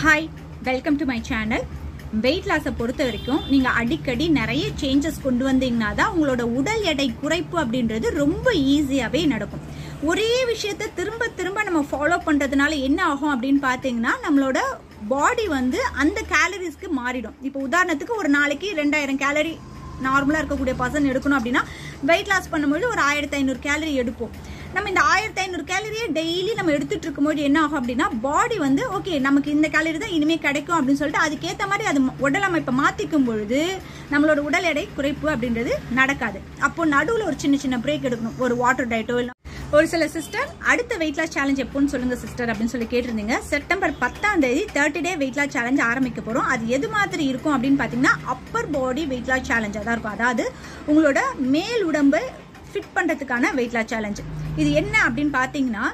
Hi, welcome to my channel. Weight லாஸை பொறுத்த வரைக்கும் நீங்கள் அடிக்கடி நிறைய சேஞ்சஸ் கொண்டு வந்தீங்கன்னா தான் உங்களோட உடல் எடை குறைப்பு அப்படின்றது ரொம்ப ஈஸியாகவே நடக்கும். ஒரே விஷயத்தை திரும்ப திரும்ப நம்ம ஃபாலோ பண்ணுறதுனால என்ன ஆகும் அப்படின்னு பார்த்தீங்கன்னா நம்மளோட பாடி அந்த கேலரிஸ்க்கு மாறிடும். இப்போ உதாரணத்துக்கு ஒரு நாளைக்கு 2000 கேலரி நார்மலாக இருக்கக்கூடிய பர்சன் எடுக்கணும் அப்படின்னா வெயிட் லாஸ் பண்ணும்போது ஒரு 1500 கேலரி எடுப்போம். நம்ம இந்த 1500 கேலரியை டெய்லி நம்ம எடுத்துட்டு இருக்கும்போது என்ன ஆகும் அப்படின்னா பாடி ஓகே நமக்கு இந்த கேலரி தான் இனிமேல் கிடைக்கும் அப்படின்னு சொல்லிட்டு அதுக்கேற்ற மாதிரி அது உடல் அமைப்பை மாற்றிக்கும் பொழுது நம்மளோட உடல் எடை குறைப்பு அப்படின்றது நடக்காது. அப்போ நடுவில் ஒரு சின்ன சின்ன பிரேக் எடுக்கணும். ஒரு வாட்டர் டயட்டோ இல்லை. ஒரு சில சிஸ்டர் அடுத்த வெயிட் லாஸ் சேலஞ்ச் எப்போன்னு சொல்லுங்க சிஸ்டர் அப்படின்னு சொல்லி கேட்டிருந்தீங்க. செப்டம்பர் 10ஆம் தேதி 30 டே வெயிட் லாஸ் சேலஞ்ச் ஆரம்பிக்க போகிறோம். அது எது மாதிரி இருக்கும் அப்படின்னு பார்த்தீங்கன்னா அப்பர் பாடி வெயிட் லாஸ் சேலஞ்சாக தான் இருக்கும். அதாவது உங்களோட மேல் உடம்பை ஃபிட் பண்ணுறதுக்கான வெயிட் லாஸ் சேலஞ்ச். இது என்ன அப்படின்னு பார்த்தீங்கன்னா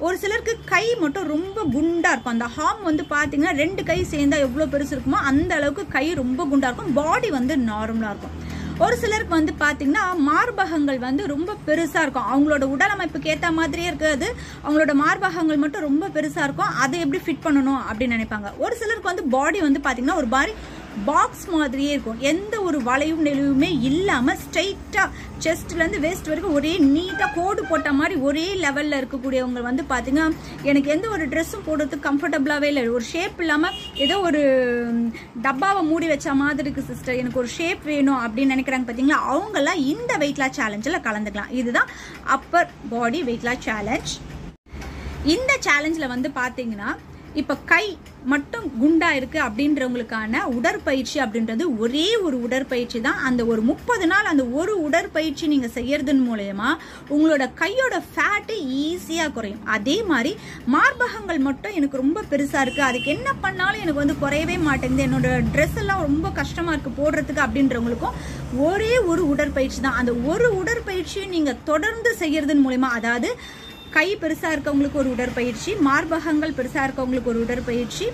ஒரு சிலருக்கு கை மட்டும் ரொம்ப குண்டா இருக்கும். அந்த ஹார்ம் பார்த்தீங்கன்னா 2 கை சேர்ந்தா எவ்வளோ பெருசு இருக்குமோ அந்த அளவுக்கு கை ரொம்ப குண்டா இருக்கும். பாடி நார்மலாக இருக்கும். ஒரு சிலருக்கு பார்த்தீங்கன்னா மார்பகங்கள் ரொம்ப பெருசாக இருக்கும். அவங்களோட உடல் அமைப்புக்கு ஏற்ற மாதிரியே இருக்காது. அவங்களோட மார்பகங்கள் மட்டும் ரொம்ப பெருசாக இருக்கும். அதை எப்படி ஃபிட் பண்ணணும் அப்படின்னு நினைப்பாங்க. ஒரு சிலருக்கு பாடி பார்த்தீங்கன்னா ஒரு மாதிரி பாக்ஸ் மாதிரியே இருக்கும். எந்த ஒரு வளைவும் நெளிவுமே இல்லாமல் ஸ்ட்ரைட்டாக செஸ்ட்லேருந்து வேஸ்ட் வரைக்கும் ஒரே நீட்டாக கோடு போட்ட மாதிரி ஒரே லெவலில் இருக்கக்கூடியவங்க பார்த்தீங்கன்னா எனக்கு எந்த ஒரு ட்ரெஸ்ஸும் போடுறதுக்கு கம்ஃபர்டபுளாகவே இல்லை. ஒரு ஷேப் இல்லாமல் ஏதோ ஒரு டப்பாவை மூடி வச்ச மாதிரி இருக்குது சிஸ்டர், எனக்கு ஒரு ஷேப் வேணும் அப்படின்னு நினைக்கிறாங்க பார்த்தீங்களா. அவங்கெல்லாம் இந்த வெயிட் லாஸ் சேலஞ்சில் கலந்துக்கலாம். இதுதான் upper body weight loss challenge. இந்த சேலஞ்சில் பார்த்தீங்கன்னா இப்போ கை மட்டும் குண்டா இருக்கு அப்படின்றவங்களுக்கான உடற்பயிற்சி அப்படின்றது ஒரே ஒரு உடற்பயிற்சி தான். அந்த ஒரு 30 நாள் அந்த ஒரு உடற்பயிற்சி நீங்க செய்யறதன் மூலமா உங்களோட கையோட ஃபேட்டு ஈஸியா குறையும். அதே மாதிரி மார்பகங்கள் மட்டும் எனக்கு ரொம்ப பெருசா இருக்கு, அதுக்கு என்ன பண்ணாலும் எனக்கு குறையவே மாட்டேங்குது, என்னோட ட்ரெஸ் எல்லாம் ரொம்ப கஷ்டமா இருக்கு போடுறதுக்கு அப்படின்றவங்களுக்கும் ஒரே ஒரு உடற்பயிற்சி தான். அந்த ஒரு உடற்பயிற்சியை நீங்க தொடர்ந்து செய்யறதன் மூலமா, அதாவது கை பெருசா இருக்கவங்களுக்கு ஒரு உடற்பயிற்சி, மார்பகங்கள் பெருசா இருக்கவங்களுக்கு ஒரு உடற்பயிற்சி,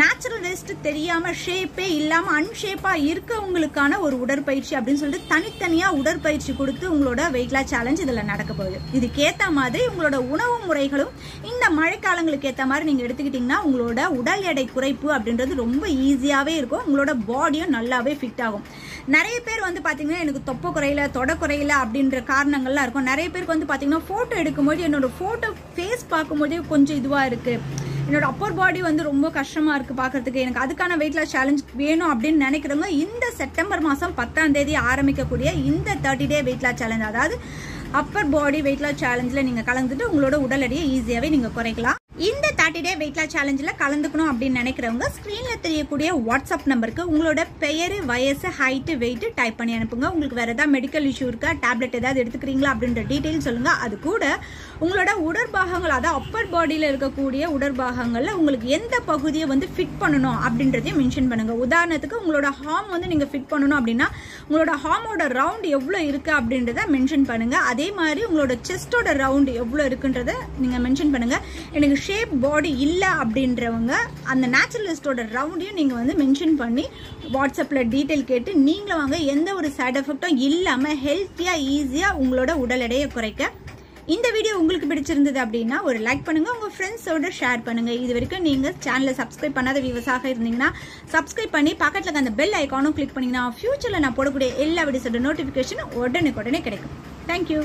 நேச்சுரல் வேஸ்ட் தெரியாம ஷேப்பே இல்லாம அன்ஷேப்பா இருக்கவங்களுக்கான ஒரு உடற்பயிற்சி அப்படின்னு சொல்லிட்டு தனித்தனியா உடற்பயிற்சி கொடுத்து உங்களோட வெயிட் லாஸ் சேலஞ்ச் இதுல நடக்க போகுது. இதுக்கேற்ற மாதிரி உங்களோட உணவு முறைகளும் இந்த மழைக்காலங்களுக்கு ஏற்ற மாதிரி நீங்க எடுத்துக்கிட்டீங்கன்னா உங்களோட உடல் எடை குறைப்பு அப்படின்றது ரொம்ப ஈஸியாவே இருக்கும். உங்களோட பாடியும் நல்லாவே ஃபிட் ஆகும். நிறைய பேர் பாத்தீங்கன்னா எனக்கு தொப்பை குறையில தொட குறையில அப்படின்ற காரணங்கள்லாம் இருக்கும். நிறைய பேருக்கு பாத்தீங்கன்னா போட்டோ எடுக்கும்போது என்னோட போட்டோ ஃபேஸ் பார்க்கும்போதே கொஞ்சம் இதுவா இருக்கு, என்னோட அப்பர் பாடி ரொம்ப கஷ்டமா இருக்கு பாக்குறதுக்கு, எனக்கு அதுக்கான வெயிட் லாஸ் சேலஞ்ச் வேணும் அப்படின்னு நினைக்கிறவங்க இந்த செப்டம்பர் மாசம் 10ஆம் தேதி ஆரம்பிக்கக்கூடிய இந்த 30 டே வெயிட் லாஸ் சேலஞ்ச், அதாவது அப்பர் பாடி வெயிட் லாஸ் சேலஞ்சில் நீங்க கலந்துட்டு உங்களோட உடல் எடையை ஈஸியாவே நீங்க குறைக்கலாம். இந்த 30 டே வெயிட் லாஸ் சேலஞ்சில் கலந்துக்கணும் அப்படின்னு நினைக்கிறவங்க ஸ்க்ரீன்ல தெரியக்கூடிய வாட்ஸ்அப் நம்பருக்கு உங்களோட பெயர், வயசு, ஹைட்டு, வெயிட் டைப் பண்ணி அனுப்புங்க. உங்களுக்கு வேற ஏதாவது மெடிக்கல் இஷ்யூ இருக்கா, டேப்லெட் ஏதாவது எடுத்துக்கிறீங்களா அப்படின்ற டீட்டெயில் சொல்லுங்க. அது கூட உங்களோட உடற்பாகங்கள், அதாவது அப்பர் பாடியில் இருக்கக்கூடிய உடற்பாகங்கள்ல உங்களுக்கு எந்த பகுதியை ஃபிட் பண்ணணும் அப்படின்றதையும் மென்ஷன் பண்ணுங்க. உதாரணத்துக்கு உங்களோட ஹார்ம் நீங்க ஃபிட் பண்ணணும் அப்படின்னா உங்களோட ஹார்மோட ரவுண்ட் எவ்வளவு இருக்கு அப்படின்றத மென்ஷன் பண்ணுங்க. அதே மாதிரி உங்களோட செஸ்டோட ரவுண்ட் எவ்வளவு இருக்குன்றத நீங்க மென்ஷன் பண்ணுங்க. எனக்கு ஷேப் பாடி இல்ல அப்படின்றவங்க அந்த நேச்சுரலிஸ்டோட ரவுண்டையும் நீங்க மென்ஷன் பண்ணி வாட்ஸ்அப்ல டீடைல் கேட்டு நீங்களும் வாங்க. எந்த ஒரு சைடு எஃபெக்டும் இல்லாம ஹெல்த்தியா ஈஸியா உங்களோட உடல் எடையை குறைக்க. இந்த வீடியோ உங்களுக்கு பிடிச்சிருந்தது அப்படின்னா ஒரு லைக் பண்ணுங்க, உங்க ஃப்ரெண்ட்ஸோட ஷேர் பண்ணுங்க. இது வரைக்கும் நீங்க சேனலை சப்ஸ்கிரைப் பண்ணாத வியூவர்ஸாக இருந்தீங்கன்னா சப்ஸ்கிரைப் பண்ணி பக்கத்துல அந்த பெல் ஐகானும் கிளிக் பண்ணீங்கன்னா ஃபியூச்சர்ல நான் போடக்கூடிய எல்லா வீடியோஸோட நோட்டிபிகேஷன் உடனுக்குடனே கிடைக்கும். தேங்க்யூ.